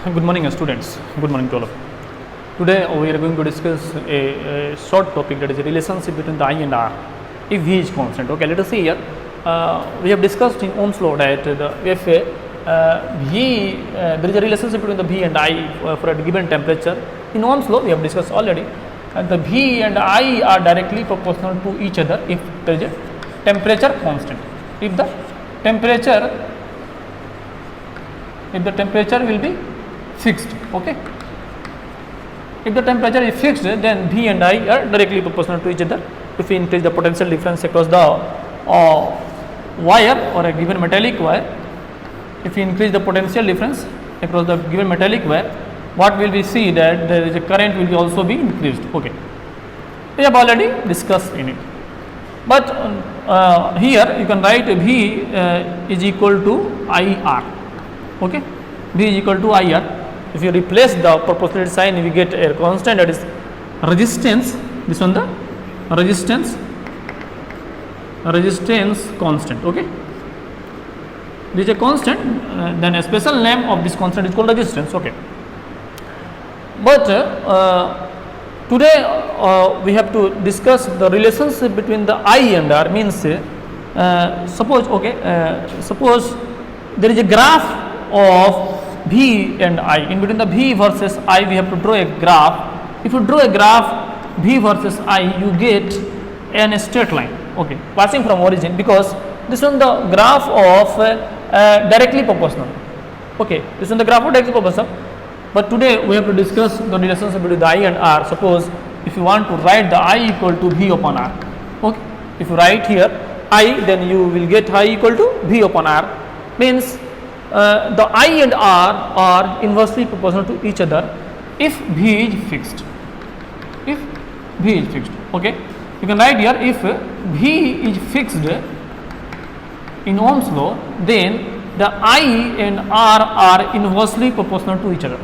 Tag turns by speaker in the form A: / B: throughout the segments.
A: Good morning, students. Good morning to all of you. Today we are going to discuss a short topic, that is a relationship between the I and R if V is constant. Okay, let us see here. We have discussed in Ohm's law that if there is a relationship between the V and I for a given temperature. In Ohm's law we have discussed already. The V and I are directly proportional to each other if there is a temperature constant. If the temperature will be fixed. Okay, if the temperature is fixed, then V and I are directly proportional to each other. If we increase the potential difference across the wire or a given metallic wire, if we increase the potential difference across the given metallic wire, what will we see? That there is a current will also be increased. Okay, we have already discussed in it, but here you can write V is equal to IR. Okay, V is equal to IR. If you replace the proportionality sign, we get a constant, that is resistance. This one, the resistance constant. Okay, this is a constant. Then a special name of this constant is called resistance. Okay, but today we have to discuss the relationship between the I and R. Means suppose there is a graph of V and I. In between the V versus I, we have to draw a graph. If you draw a graph V versus I, you get a straight line. Okay, passing from origin, because this is the graph of directly proportional. Okay, this is the graph of directly proportional. But today we have to discuss the relationship between the I and R. Suppose if you want to write the I equal to V upon R. Okay, if you write here I, then you will get I equal to V upon R. Means the I and R are inversely proportional to each other if V is fixed. If V is fixed. Okay, you can write here, if V is fixed in Ohm's law, then the I and R are inversely proportional to each other.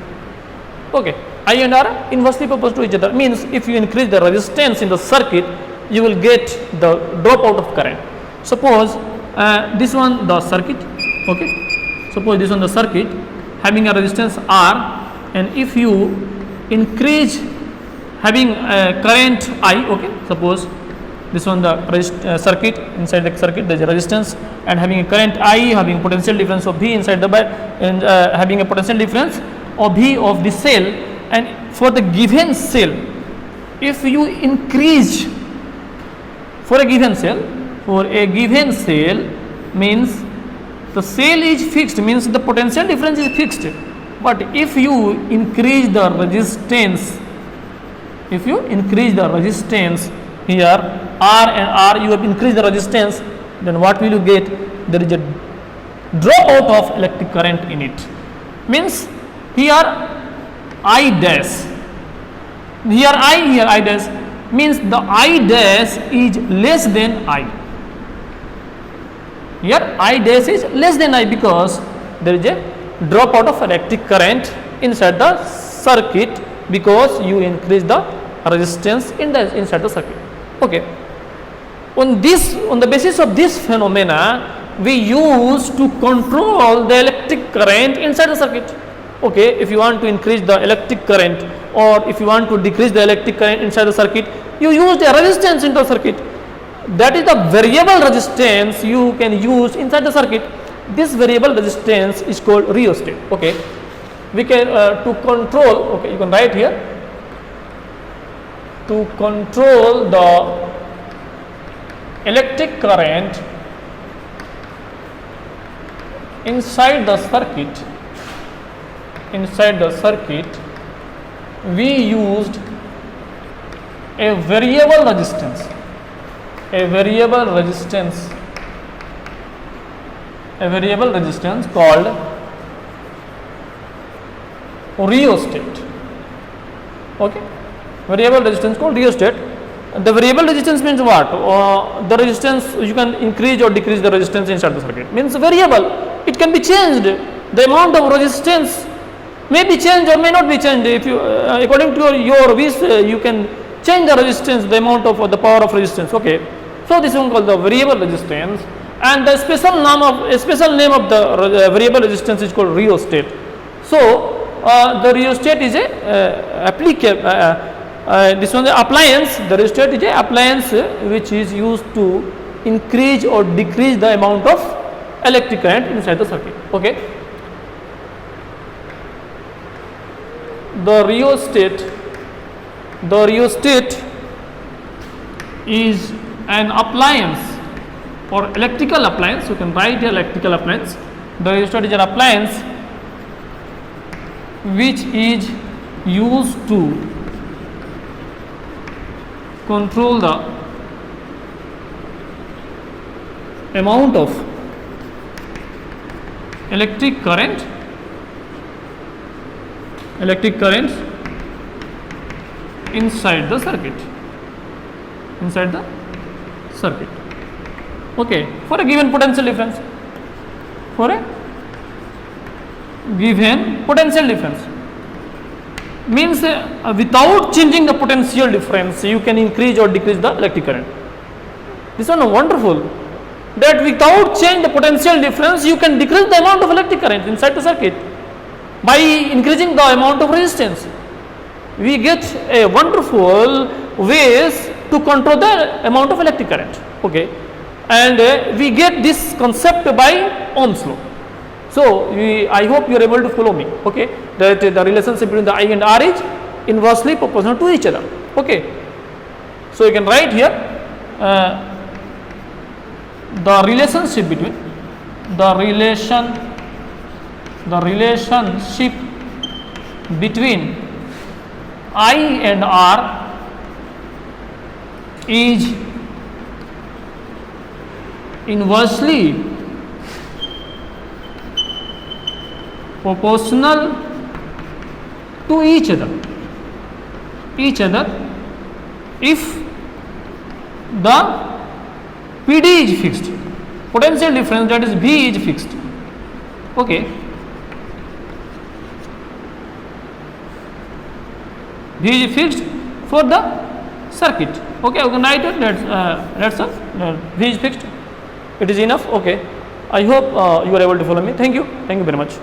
A: Okay, I and R are inversely proportional to each other. Means if you increase the resistance in the circuit, you will get the dropout of current. Suppose this one the circuit. Okay, suppose this one the circuit having a resistance R, and if you increase having a current I. Okay, suppose this one the circuit, inside the circuit there is a resistance and having a current I, having potential difference of V inside the and having a potential difference of V of the cell. And for the given cell, if you increase for a given cell, means the cell is fixed, means the potential difference is fixed. But if you increase the resistance, here R and R, you have increased the resistance, then what will you get? There is a dropout of electric current in it. Means here I dash, here I dash, means the I dash is less than I. Here I dash is less than I, because there is a dropout of electric current inside the circuit, because you increase the resistance inside the circuit. Okay, on the basis of this phenomena, we use to control the electric current inside the circuit. Okay, if you want to increase the electric current or if you want to decrease the electric current inside the circuit, you use the resistance into the circuit. That is the variable resistance you can use inside the circuit. This variable resistance is called rheostat. Okay, we can to control. Okay, you can write here, to control the electric current inside the circuit, we used a variable resistance called rheostat. Okay, variable resistance called rheostat. The variable resistance means what? The resistance, you can increase or decrease the resistance inside the circuit. Means variable, it can be changed. The amount of resistance may be changed or may not be changed. If you according to your wish, you can change the resistance, the amount of the power of resistance. Okay, so this one called the variable resistance, and the special name of the variable resistance is called rheostat. So the rheostat is a this one the appliance. The rheostat is a appliance which is used to increase or decrease the amount of electric current inside the circuit. Okay. The rheostat is an appliance or electrical appliance. You can write here electrical appliance. The rheostat is an appliance which is used to control the amount of electric current inside the circuit. Okay, for a given potential difference. Means without changing the potential difference, you can increase or decrease the electric current. This one is wonderful. That without change the potential difference, you can decrease the amount of electric current inside the circuit by increasing the amount of resistance. We get a wonderful ways to control the amount of electric current. Okay, and we get this concept by Ohm's law. So I hope you are able to follow me. Okay, that the relationship between the I and R is inversely proportional to each other. Okay, so you can write here the relationship between I and R is inversely proportional to each other if the PD is fixed, potential difference, that is V, is fixed. Okay, V is fixed for the circuit. Okay, you can write it. That's all. V is fixed. It is enough. Okay, I hope you are able to follow me. Thank you very much.